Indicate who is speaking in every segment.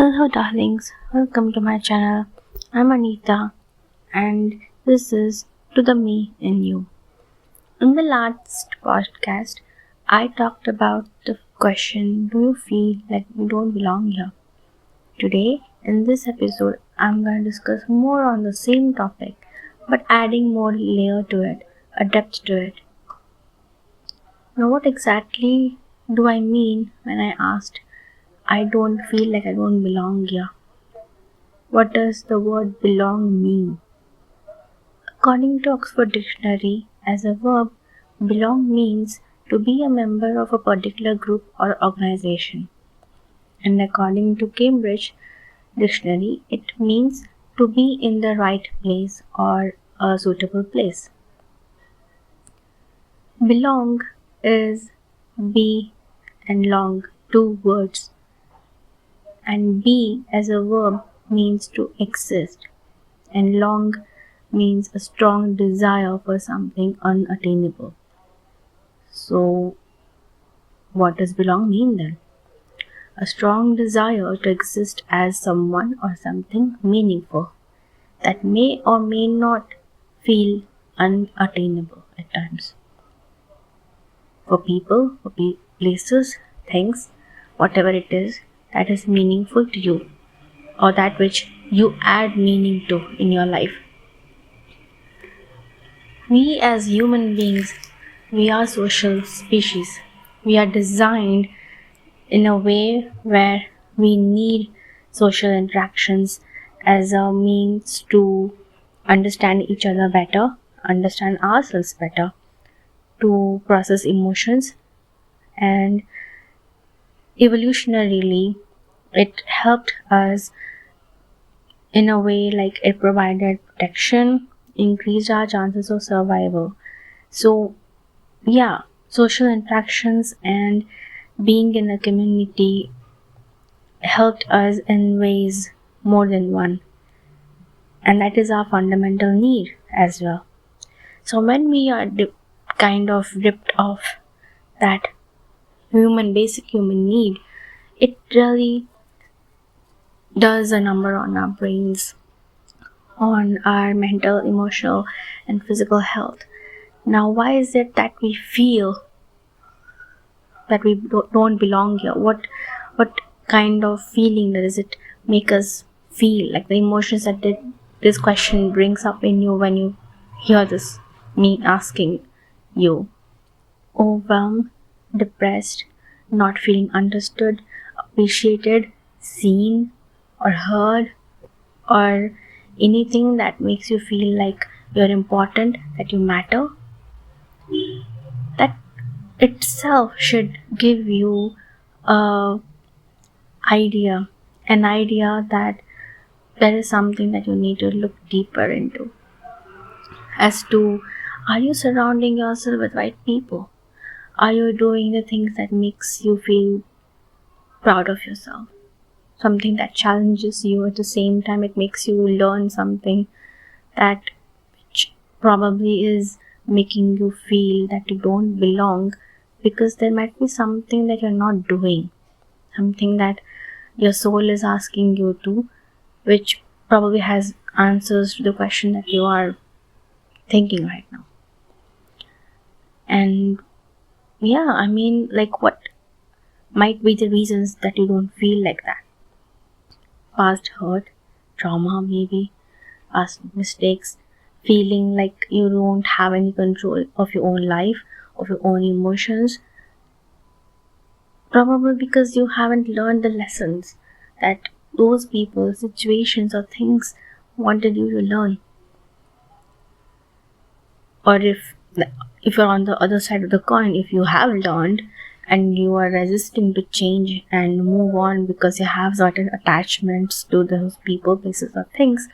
Speaker 1: Hello, darlings. Welcome to my channel. I'm Anita, and this is To the Me in You. In the last podcast, I talked about the question, do you feel like you don't belong here? Today, in this episode, I'm going to discuss more on the same topic, but adding more layer to it, a depth to it. Now, what exactly do I mean when I asked, I don't feel like I don't belong here? What does the word belong mean? According to Oxford Dictionary, as a verb, belong means to be a member of a particular group or organization. And according to Cambridge Dictionary, it means to be in the right place or a suitable place. Belong is be and long, two words. And be as a verb means to exist. And long means a strong desire for something unattainable. So, what does belong mean then? A strong desire to exist as someone or something meaningful that may or may not feel unattainable at times. For people, for places, things, whatever it is that is meaningful to you or that which you add meaning to in your life. We as human beings, we are social species. We are designed in a way where we need social interactions as a means to understand each other better, understand ourselves better, to process emotions, and evolutionarily it helped us in a way like it provided protection, increased our chances of survival. So yeah, social interactions and being in a community helped us in ways more than one, and that is our fundamental need as well. So when we are kind of ripped off that basic human need, it really does a number on our brains, on our mental, emotional, and physical health. Now, why is it that we feel that we don't belong here? What kind of feeling does it make us feel? Like the emotions that this question brings up in you when you hear this, me asking you. Overwhelmed, depressed, not feeling understood, appreciated, seen, or heard, or anything that makes you feel like you're important, that you matter. That itself should give you an idea that there is something that you need to look deeper into, as to, are you surrounding yourself with right people? Are you doing the things that makes you feel proud of yourself? Something that challenges you, at the same time it makes you learn something that which probably is making you feel that you don't belong, because there might be something that you're not doing, something that your soul is asking you to, which probably has answers to the question that you are thinking right now. And yeah, I mean, like, what might be the reasons that you don't feel like that? Past hurt, trauma, maybe, past mistakes, feeling like you don't have any control of your own life, of your own emotions, probably because you haven't learned the lessons that those people, situations, or things wanted you to learn. Or if you're on the other side of the coin, if you have learned and you are resisting to change and move on because you have certain attachments to those people, places, or things,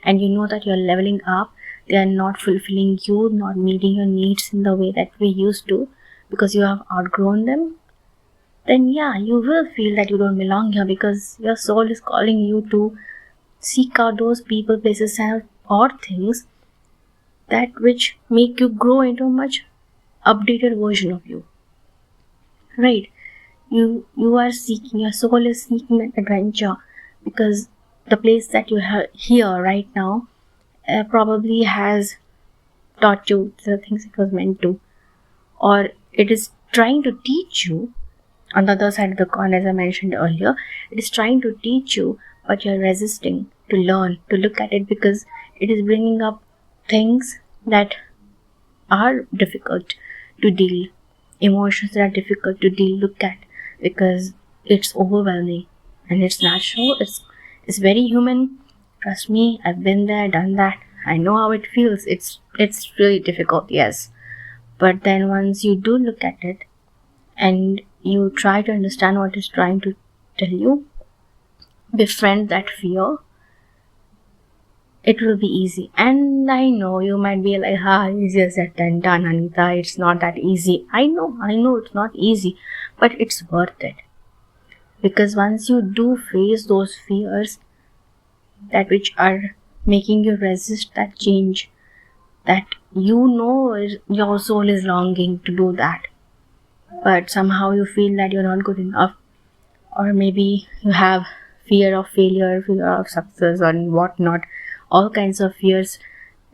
Speaker 1: and you know that you're leveling up, they are not fulfilling you, not meeting your needs in the way that we used to, because you have outgrown them, then yeah, you will feel that you don't belong here, because your soul is calling you to seek out those people, places, or things that which make you grow into a much updated version of you. Right? You are seeking, your soul is seeking an adventure because the place that you have here right now probably has taught you the things it was meant to, or it is trying to teach you. On the other side of the coin, as I mentioned earlier, it is trying to teach you, but you're resisting to learn, to look at it, because it is bringing up things that are difficult to deal, emotions that are difficult to deal, look at, because it's overwhelming and it's natural. It's very human. Trust me, I've been there, done that. I know how it feels. It's really difficult, yes. But then once you do look at it and you try to understand what it's trying to tell you, befriend that fear, it will be easy. And I know you might be like, easier said than done, Anita. It's not that easy. I know it's not easy, but it's worth it. Because once you do face those fears, that which are making you resist that change, that your soul is longing to do that, but somehow you feel that you're not good enough, or maybe you have fear of failure, fear of success, and whatnot, all kinds of fears,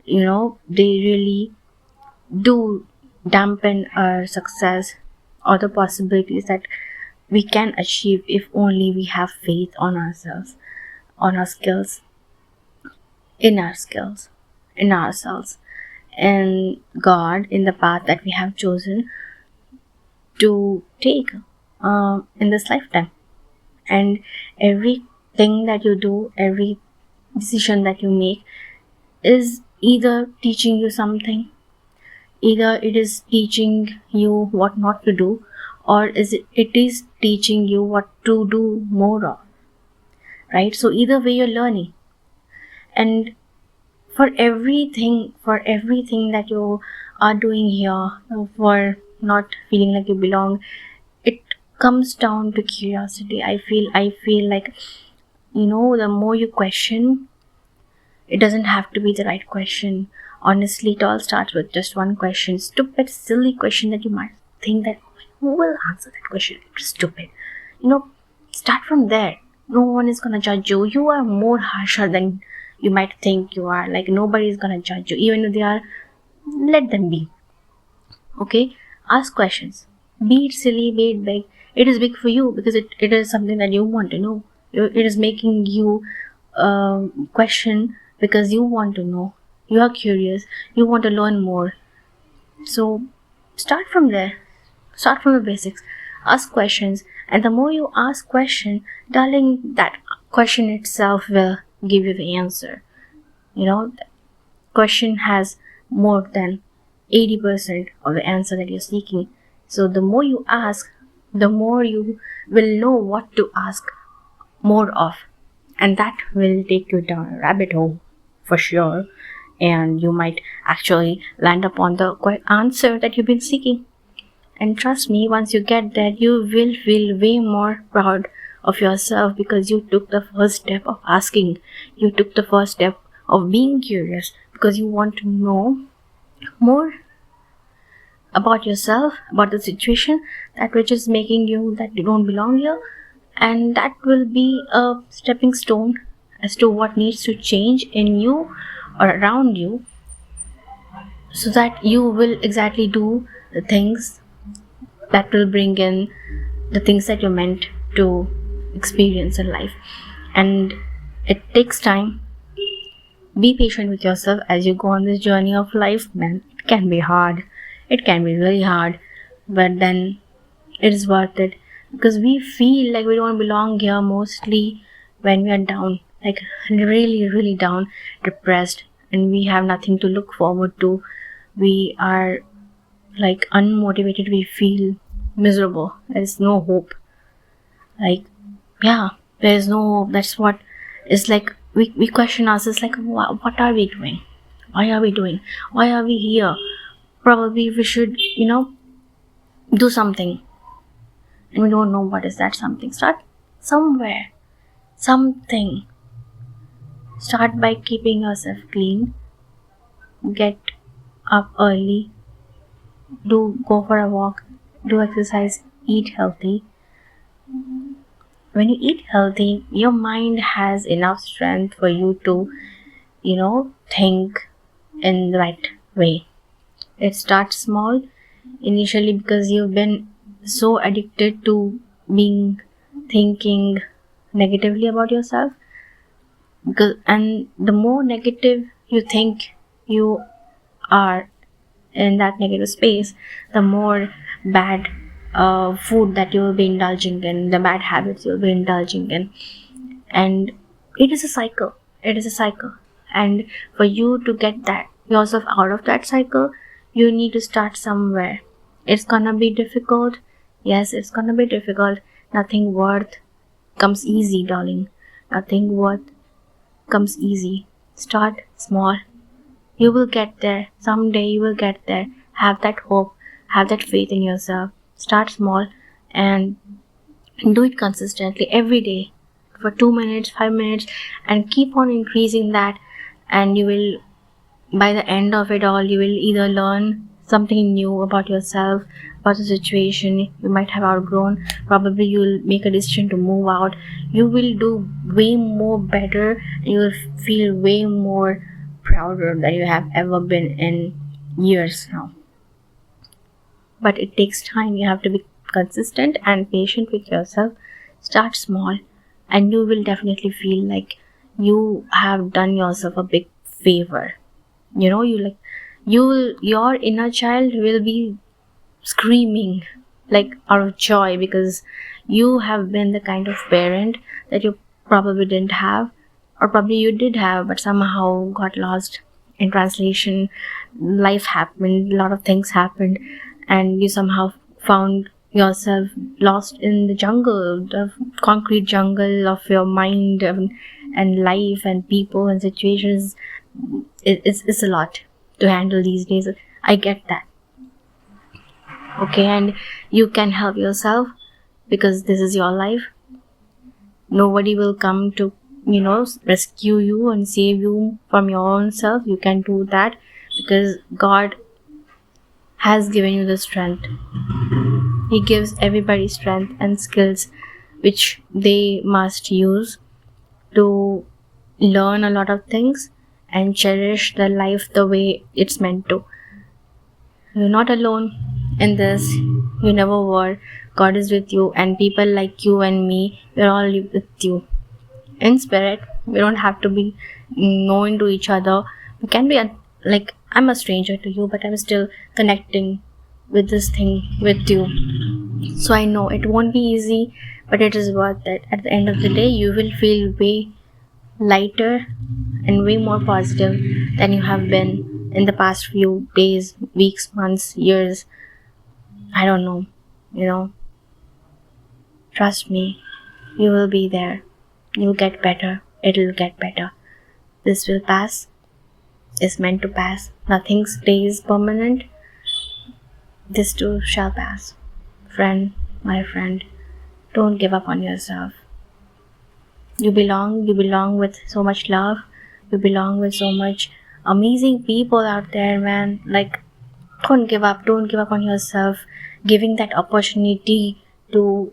Speaker 1: they really do dampen our success or the possibilities that we can achieve if only we have faith on ourselves, on our skills, in our skills, in ourselves, and God, in the path that we have chosen to take in this lifetime. And everything that you do, every decision that you make is either teaching you something, either it is teaching you what not to do, or it is teaching you what to do more of, right? So either way you're learning. And for everything that you are doing here, for not feeling like you belong, it comes down to curiosity. I feel like, the more you question, it doesn't have to be the right question. Honestly, it all starts with just one question. Stupid, silly question that you might think that who will answer that question? It's stupid. Start from there. No one is gonna judge you. You are more harsher than you might think you are. Like, nobody is gonna judge you. Even if they are, let them be. Okay? Ask questions. Be it silly, be it big. It is big for you because it is something that you want to know. It is making you question because you want to know. You are curious. You want to learn more. So start from there. Start from the basics. Ask questions. And the more you ask question, darling, that question itself will give you the answer. The question has more than 80% of the answer that you're seeking. So the more you ask, the more you will know what to ask more of. And that will take you down a rabbit hole for sure. And you might actually land upon the answer that you've been seeking. And trust me, once you get there, you will feel way more proud of yourself because you took the first step of asking. You took the first step of being curious because you want to know more about yourself, about the situation, that which is making you that you don't belong here. And that will be a stepping stone as to what needs to change in you or around you, so that you will exactly do the things that will bring in the things that you're meant to experience in life. And it takes time. Be patient with yourself as you go on this journey of life, man. It can be hard. It can be really hard. But then it is worth it. Because we feel like we don't belong here mostly when we are down. Like, really, really down, depressed. And we have nothing to look forward to. We are like unmotivated. We feel miserable. There's no hope. Like, yeah, there's no hope. That's what is like. We question ourselves, like, what are we doing? Why are we doing? Why are we here? Probably we should, do something. And we don't know what is that something. Start somewhere. Something. Start by keeping yourself clean. Get up early. Go for a walk. Do exercise. Eat healthy. when you eat healthy, your mind has enough strength for you to, think in the right way. It starts small initially because you've been so addicted to being thinking negatively about yourself. Because, and the more negative you think you are in that negative space, the more bad food that you will be indulging in, the bad habits you'll be indulging in. And it is a cycle. It is a cycle. And for you to get that yourself out of that cycle, you need to start somewhere. It's gonna be difficult. Yes, it's gonna be difficult. Nothing worth comes easy, darling. Nothing worth comes easy. Start small. You will get there. Someday you will get there. Have that hope. Have that faith in yourself. Start small and do it consistently every day for 2 minutes, 5 minutes, and keep on increasing that. And you will, by the end of it all, you will either learn something new about yourself, about the situation you might have outgrown. Probably you will make a decision to move out. You will do way more better. You will feel way more prouder than you have ever been in years now. But it takes time. You have to be consistent and patient with yourself. Start small, and you will definitely feel like you have done yourself a big favor. Your inner child will be screaming like out of joy because you have been the kind of parent that you probably didn't have, or probably you did have but somehow got lost in translation. Life happened, a lot of things happened, and you somehow found yourself lost in the jungle, the concrete jungle of your mind, and life and people and situations. It's a lot to handle these days. I get that. Okay, and you can help yourself because this is your life. Nobody will come to, rescue you and save you from your own self. You can do that because God has given you the strength. He gives everybody strength and skills which they must use to learn a lot of things and cherish the life the way it's meant to. You're not alone in this. You never were. God is with you, and people like you and me, we're all with you. In spirit, we don't have to be known to each other. We can be like, I'm a stranger to you, but I'm still connecting with this thing with you. So I know it won't be easy, but it is worth it. At the end of the day, you will feel way lighter and way more positive than you have been in the past few days, weeks, months, years. I don't know. Trust me, you will be there. You'll get better. It'll get better. This will pass. It's meant to pass. Nothing stays permanent. This too shall pass. Friend, my friend, don't give up on yourself. You belong with so much love. You belong with so much amazing people out there, man. Like, don't give up on yourself. Giving that opportunity to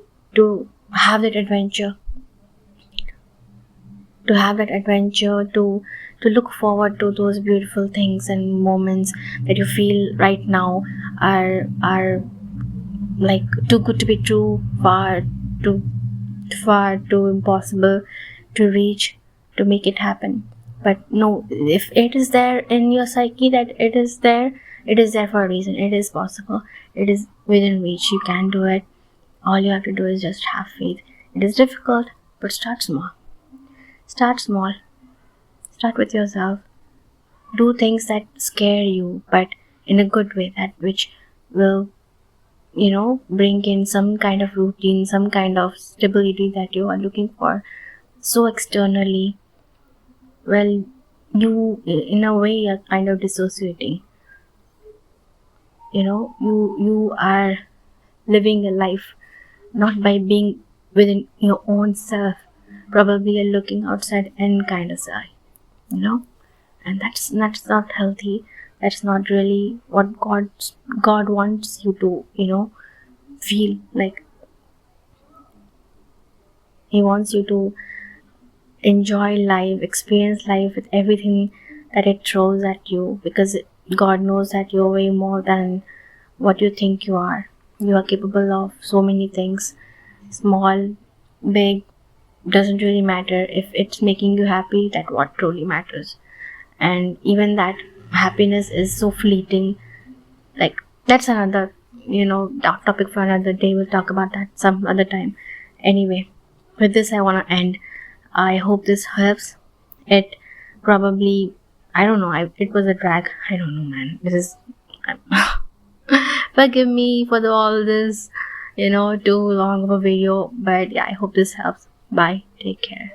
Speaker 1: have that adventure. To have that adventure, to look forward to those beautiful things and moments that you feel right now are like too good to be true, too impossible to reach, to make it happen. But no, if it is there in your psyche that it is there for a reason. It is possible. It is within reach. You can do it. All you have to do is just have faith. It is difficult, but start small. Start small. Start with yourself. Do things that scare you, but in a good way, that which will, bring in some kind of routine, some kind of stability that you are looking for. So externally, well, you, in a way, are kind of dissociating. You are living a life not by being within your own self. Probably you're looking outside and kind of side, and that's not healthy. That's not really what God wants you to, feel like. He wants you to enjoy life, experience life with everything that it throws at you, because God knows that you're way more than what you think you are. You are capable of so many things, small, big, doesn't really matter. If it's making you happy, that what truly matters. And even that happiness is so fleeting. Like, that's another, topic for another day. We'll talk about that some other time. Anyway, with this, I want to end. I hope this helps. It probably, I don't know, it was a drag. I don't know, man. This is, forgive me for all this, too long of a video. But yeah, I hope this helps. Bye. Take care.